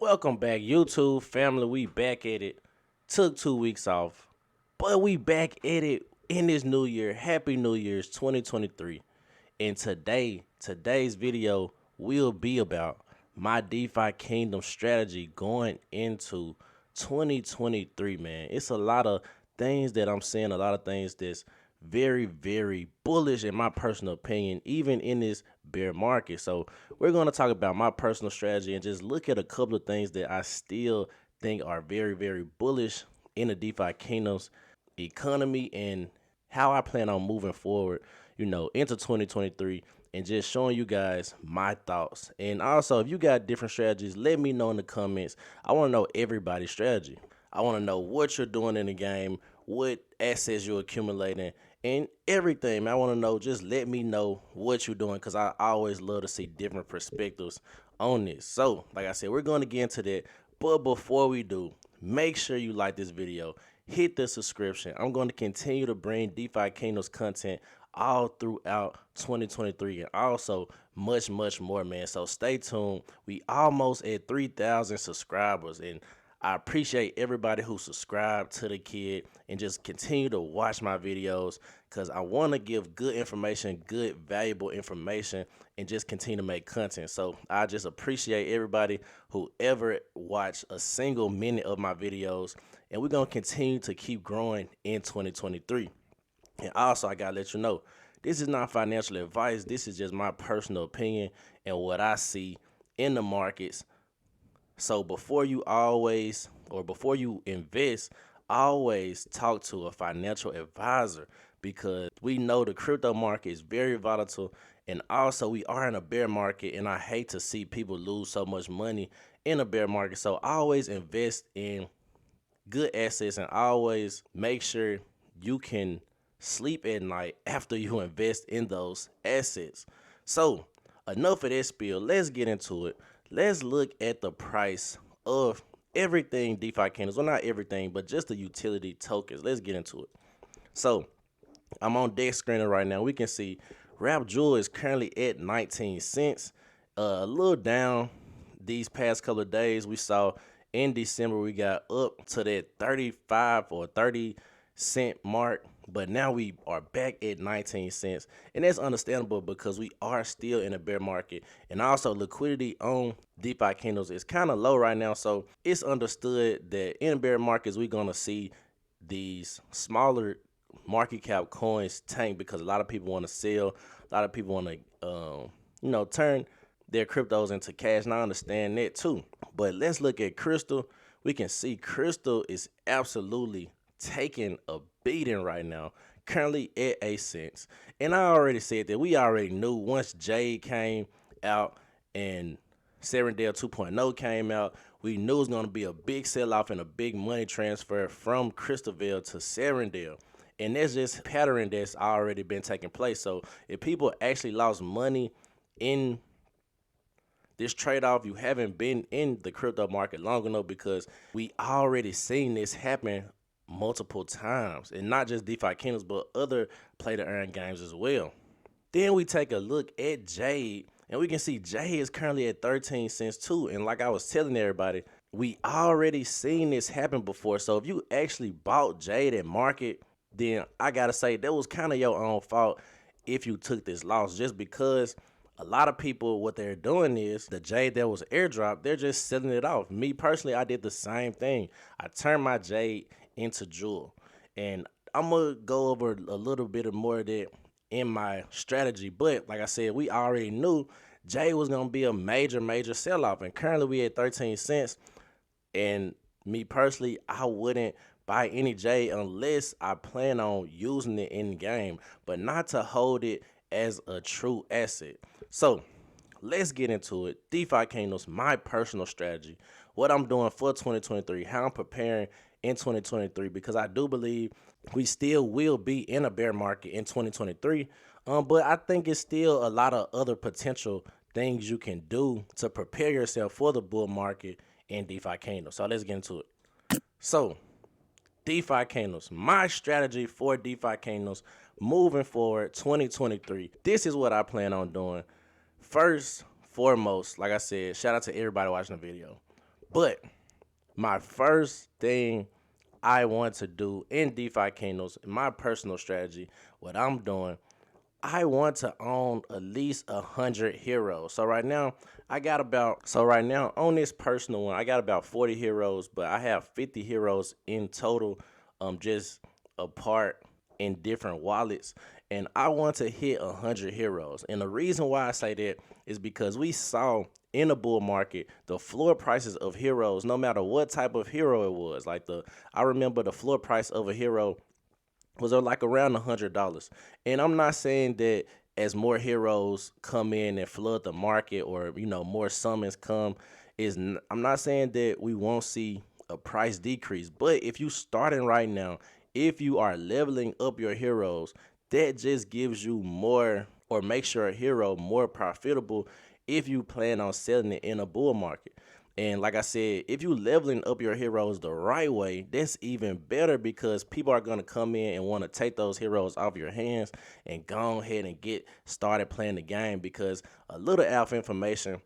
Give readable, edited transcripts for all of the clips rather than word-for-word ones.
Welcome back, YouTube family. We back at it. Took 2 weeks off, but we back at it in this new year. Happy New Year's 2023. And today's video will be about my DeFi Kingdom strategy going into 2023, man. It's a lot of things that I'm seeing, a lot of things that's very, very bullish in my personal opinion, even in this bear market. So we're going to talk about my personal strategy and just look at a couple of things that I still think are very, very bullish in the DeFi Kingdom's economy and how I plan on moving forward, into 2023 and just showing you guys my thoughts. And also, if you got different strategies, let me know in the comments. I want to know everybody's strategy. I want to know what you're doing in the game, what assets you're accumulating, and everything. Man, I want to know, just let me know what you're doing because I always love to see different perspectives on this. So, like I said, we're going to get into that. But before we do, make sure you like this video, hit the subscription. I'm going to continue to bring DeFi Kingdoms content all throughout 2023 and also much, much more, man. So stay tuned. We almost at 3,000 subscribers, and I appreciate everybody who subscribed to the kid and just continue to watch my videos because I want to give good information, good, valuable information, and just continue to make content. So I just appreciate everybody who ever watched a single minute of my videos, and we're going to continue to keep growing in 2023. And also, I got to let you know, this is not financial advice. This is just my personal opinion and what I see in the markets. So before you invest, always talk to a financial advisor because we know the crypto market is very volatile, and also we are in a bear market, and I hate to see people lose so much money in a bear market. So always invest in good assets and always make sure you can sleep at night after you invest in those assets. So enough of that spiel. Let's get into it. Let's look at the price of everything DeFi Kingdoms. Well, not everything, but just the utility tokens. Let's get into it. So I'm on deck screener right now. We can see Rap Jewel is currently at 19 cents. A little down these past couple of days. We saw in December we got up to that 35 or 30 cent mark, but now we are back at 19 cents, and that's understandable because we are still in a bear market, and also liquidity on DeFi Kingdoms is kind of low right now. So it's understood that in bear markets we're gonna see these smaller market cap coins tank because a lot of people want to sell, a lot of people want to turn their cryptos into cash, and I understand that too. But let's look at Crystal. We can see Crystal is absolutely taking a beating right now, currently at 8 cents. And I already said that we already knew once Jade came out and Serendale 2.0 came out, we knew it was going to be a big sell-off and a big money transfer from Crystalville to Serendale. And that's just a pattern that's already been taking place. So if people actually lost money in this trade-off, you haven't been in the crypto market long enough because we already seen this happen multiple times, and not just DeFi Kingdoms, but other play-to-earn games as well. Then we take a look at Jade, and we can see Jade is currently at 13 cents too. And like I was telling everybody, we already seen this happen before. So if you actually bought Jade at market, then I gotta say that was kind of your own fault if you took this loss, just because a lot of people, what they're doing is the Jade that was airdrop, they're just selling it off. Me personally, I did the same thing. I turned my Jade into Jewel, and I'm gonna go over a little bit more of that in my strategy. But like I said, we already knew Jade was gonna be a major sell-off, and currently we at 13 cents. And me personally, I wouldn't buy any Jade unless I plan on using it in game, but not to hold it as a true asset. So let's get into it. DeFi Kingdoms, my personal strategy, what I'm doing for 2023, how I'm preparing in 2023, because I do believe we still will be in a bear market in 2023. But I think it's still a lot of other potential things you can do to prepare yourself for the bull market in DeFi Kingdoms. So let's get into it. So DeFi Kingdoms, my strategy for DeFi Kingdoms moving forward 2023. This is what I plan on doing. First, foremost, like I said, shout out to everybody watching the video. But my first thing I want to do in DeFi Kingdoms, my personal strategy, what I'm doing, I want to own at least 100 heroes. So right now on this personal one, I got about 40 heroes, but I have 50 heroes in total, just apart in different wallets. And I want to hit 100 heroes. And the reason why I say that is because we saw in the bull market the floor prices of heroes, no matter what type of hero it was. I remember the floor price of a hero was like around $100. And I'm not saying that as more heroes come in and flood the market, or more summons come, I'm not saying that we won't see a price decrease. But if you starting right now, if you are leveling up your heroes, that just gives you more, or makes your hero more profitable if you plan on selling it in a bull market. And like I said, if you leveling up your heroes the right way, that's even better, because people are going to come in and want to take those heroes off your hands and go ahead and get started playing the game. Because a little alpha information,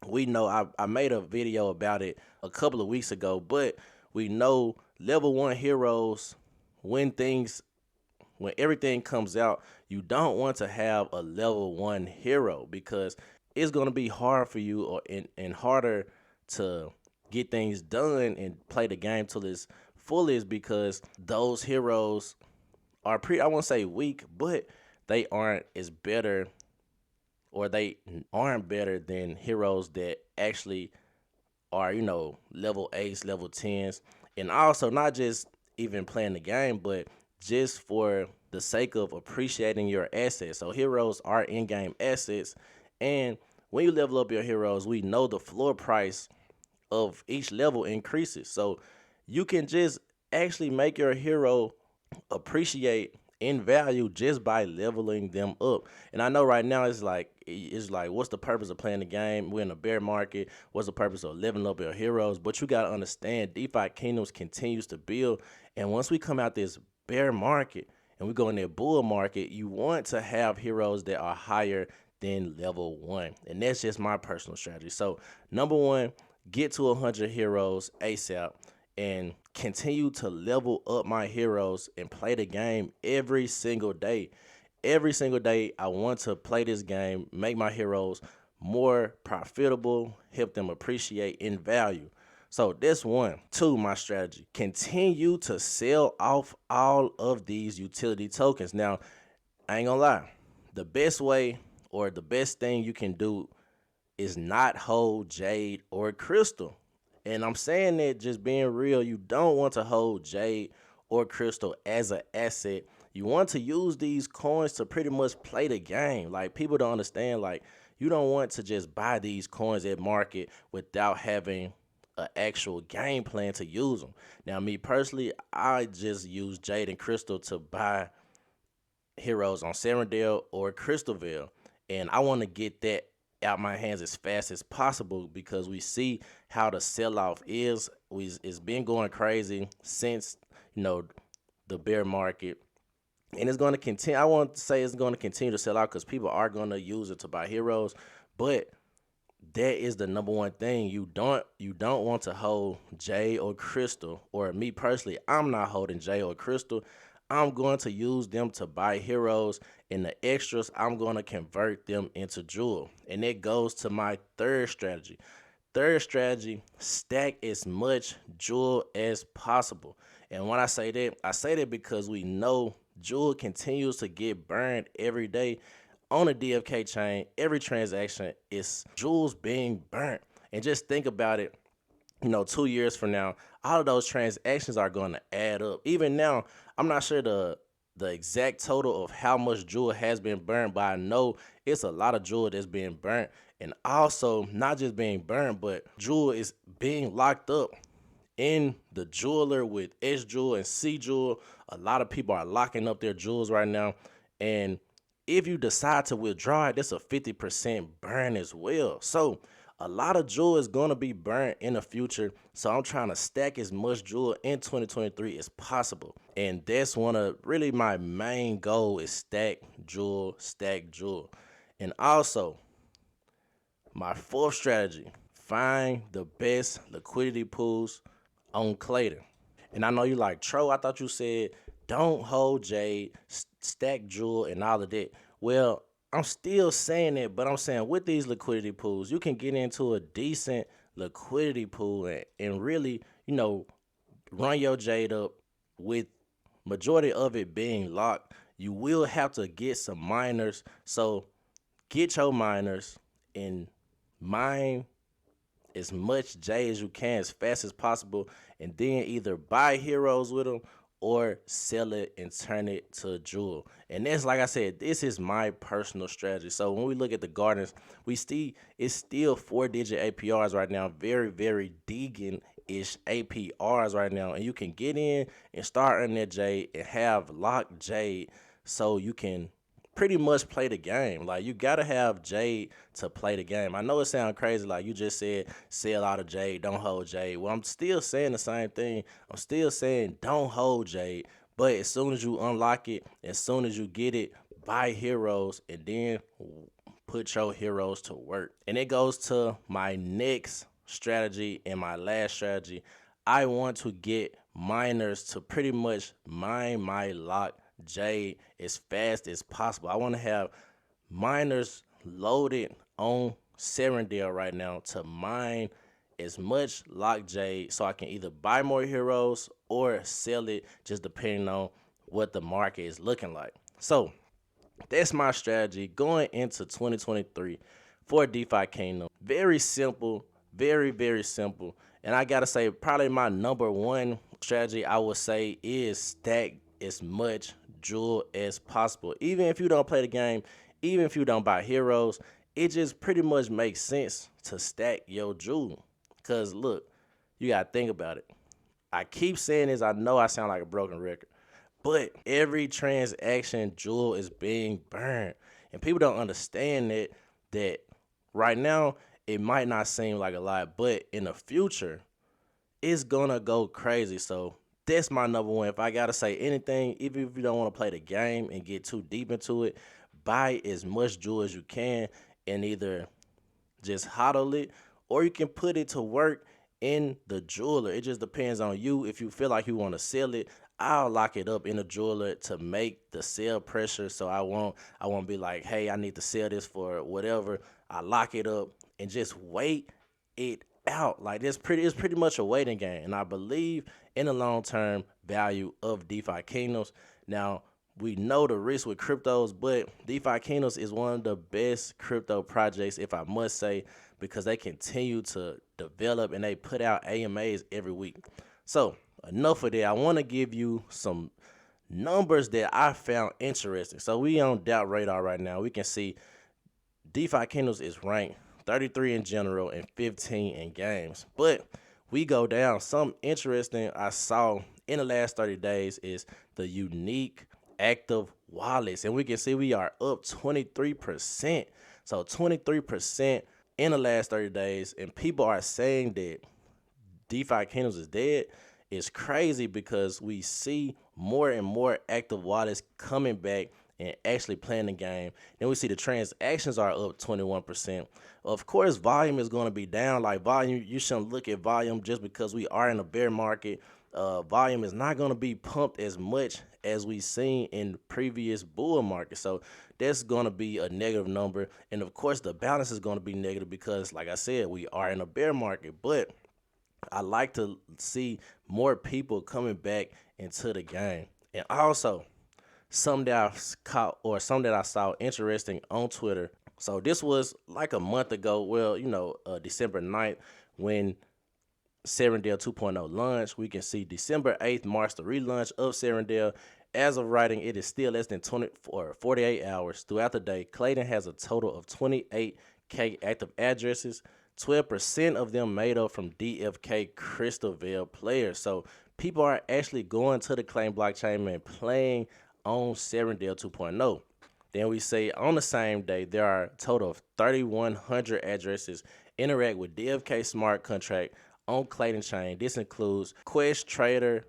we know I made a video about it a couple of weeks ago, but we know level 1 heroes, when everything comes out, you don't want to have a level 1 hero, because it's going to be hard for you, and harder to get things done and play the game till its fullest, because those heroes are I won't say weak, but they aren't as better, or they aren't better than heroes that actually are, level 8s, level 10s. And also, not just even playing the game, but just for the sake of appreciating your assets. So heroes are in-game assets. And when you level up your heroes, we know the floor price of each level increases. So you can just actually make your hero appreciate in value just by leveling them up. And I know right now it's like what's the purpose of playing the game? We're in a bear market. What's the purpose of leveling up your heroes? But you got to understand, DeFi Kingdoms continues to build. And once we come out this bear market and we go in that bull market, you want to have heroes that are higher than level 1. And that's just my personal strategy. So number 1, get to 100 heroes ASAP, and continue to level up my heroes and play the game every single day. Every single day, I want to play this game, make my heroes more profitable, help them appreciate in value. So this 1. 2, my strategy, continue to sell off all of these utility tokens. Now, I ain't gonna lie, the best way, or the best thing you can do, is not hold Jade or Crystal. And I'm saying that just being real, you don't want to hold Jade or Crystal as an asset. You want to use these coins to pretty much play the game. Like, people don't understand, like, you don't want to just buy these coins at market without having an actual game plan to use them. Now, me personally, I just use Jade and Crystal to buy heroes on Serendale or Crystalville, and I want to get that out my hands as fast as possible, because we see how the sell-off is. It's been going crazy since the bear market, and it's going to continue. I want to say it's going to continue to sell out, because people are going to use it to buy heroes. But that is the number 1 thing. You don't want to hold Jade or Crystal, or me personally, I'm not holding Jade or Crystal. I'm going to use them to buy heroes, and the extras, I'm going to convert them into jewel. And it goes to my third strategy. Third strategy, stack as much jewel as possible. And when I say that because we know jewel continues to get burned every day on the DFK chain. Every transaction is jewels being burnt. And just think about it, 2 years from now, all of those transactions are going to add up. Even now, I'm not sure the exact total of how much jewel has been burnt, but I know it's a lot of jewel that's being burnt. And also, not just being burnt, but jewel is being locked up in the jeweler with S Jewel and C Jewel. A lot of people are locking up their jewels right now. And if you decide to withdraw it, that's a 50% burn as well. So a lot of jewel is going to be burnt in the future. So I'm trying to stack as much jewel in 2023 as possible. And that's one of really my main goal, is stack jewel. And also, my fourth strategy, find the best liquidity pools on Clayton. And I know you like, Tro, I thought you said don't hold Jade, stack Jewel, and all of that. Well, I'm still saying it, but I'm saying with these liquidity pools, you can get into a decent liquidity pool and really, run your Jade up with majority of it being locked. You will have to get some miners. So get your miners and mine as much J as you can as fast as possible, and then either buy heroes with them or sell it and turn it to a jewel. And that's, like I said, this is my personal strategy. So when we look at the gardens, we see it's still 4-digit APRs right now, very, very Deegan-ish APRs right now. And you can get in and start earning that Jade and have locked Jade so you can pretty much play the game. Like, you gotta have Jade to play the game. I know it sounds crazy, like you just said, sell out of Jade, don't hold Jade. Well, I'm still saying the same thing. I'm still saying don't hold Jade. But as soon as you unlock it, as soon as you get it, buy heroes and then put your heroes to work. And it goes to my next strategy and my last strategy. I want to get miners to pretty much mine my lock Jade as fast as possible. I want to have miners loaded on Serendale right now to mine as much lock Jade so I can either buy more heroes or sell it, just depending on what the market is looking like. So that's my strategy going into 2023 for DeFi Kingdom. Very simple, very, very simple. And I gotta say, probably my number one strategy I would say is stack as much jewel as possible. Even if you don't play the game, even if you don't buy heroes, it just pretty much makes sense to stack your jewel. Cause look, you gotta think about it. I keep saying this, I know I sound like a broken record, but every transaction jewel is being burned. And people don't understand that right now it might not seem like a lot, but in the future, it's gonna go crazy. So that's my number one. If I gotta say anything, even if you don't want to play the game and get too deep into it, buy as much jewel as you can and either just hodl it or you can put it to work in the jeweler. It just depends on you. If you feel like you want to sell it, I'll lock it up in the jeweler to make the sell pressure. So I won't be like, hey, I need to sell this for whatever. I lock it up and just wait it out. Like, it's pretty much a waiting game. And I believe in the long-term value of DeFi Kingdoms. Now, we know the risk with cryptos, but DeFi Kingdoms is one of the best crypto projects, if I must say, because they continue to develop and they put out AMAs every week. So enough of that. I want to give you some numbers that I found interesting. So we on Doubt Radar right now. We can see DeFi Kingdoms is ranked 33 in general and 15 in games. But we go down. Something interesting I saw in the last 30 days is the unique active wallets. And we can see we are up 23%. So 23% in the last 30 days. And people are saying that DeFi Kingdoms is dead. It's crazy because we see more and more active wallets coming back and actually playing the game. Then we see the transactions are up 21%. Of course, volume is going to be down. Like, volume, you shouldn't look at volume just because we are in a bear market. Volume is not going to be pumped as much as we've seen in previous bull markets. So that's going to be a negative number. And of course, the balance is going to be negative because, like I said, we are in a bear market. But I like to see more people coming back into the game. And also, something that I saw interesting on Twitter. So this was like a month ago. Well, December 9th when Serendale 2.0 launched. We can see December 8th marks the relaunch of Serendale. As of writing, it is still less than 48 hours throughout the day. Clayton has a total of 28K active addresses. 12% of them made up from DFK Crystal Veil players. So people are actually going to the Clayton blockchain and playing on Serendale 2.0. Then we say on the same day, there are a total of 3,100 addresses interact with DFK smart contract on Clayton chain. This includes Quest, Trader,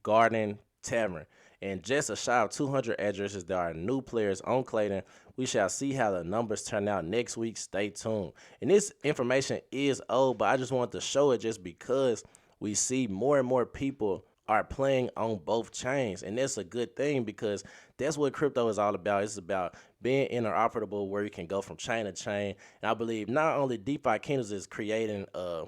Garden, Tavern. and just a shy of 200 addresses. There are new players on Clayton. We shall see how the numbers turn out next week. Stay tuned. And this information is old, but I just wanted to show it just because we see more and more people are playing on both chains, and that's a good thing because that's what crypto is all about. It's about being interoperable, where you can go from chain to chain. And I believe not only DeFi Kingdoms is creating a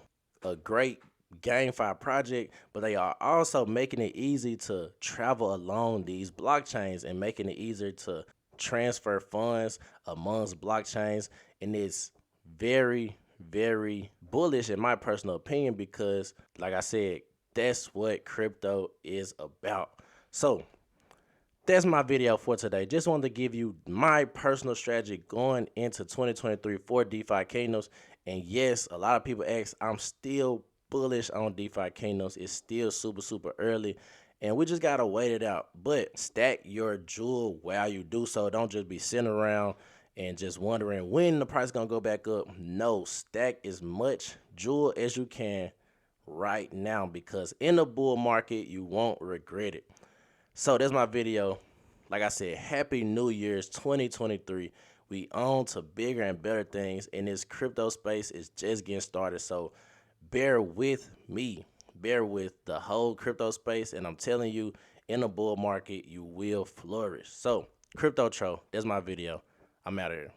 great GameFi project, but they are also making it easy to travel along these blockchains and making it easier to transfer funds amongst blockchains. And it's very, very bullish in my personal opinion because, like I said, that's what crypto is about. So that's my video for today. Just wanted to give you my personal strategy going into 2023 for DeFi Kingdoms. And yes, a lot of people ask, I'm still bullish on DeFi Kingdoms. It's still super, super early, and we just got to wait it out. But stack your jewel while you do so. Don't just be sitting around and just wondering when the price is going to go back up. No, stack as much jewel as you can right now, because in the bull market, you won't regret it. So that's my video. Like I said, Happy New Year's 2023. We on to bigger and better things, and this crypto space is just getting started. So bear with me. Bear with the whole crypto space, and I'm telling you, in a bull market, you will flourish. So, Crypto Tro, that's my video. I'm out of here.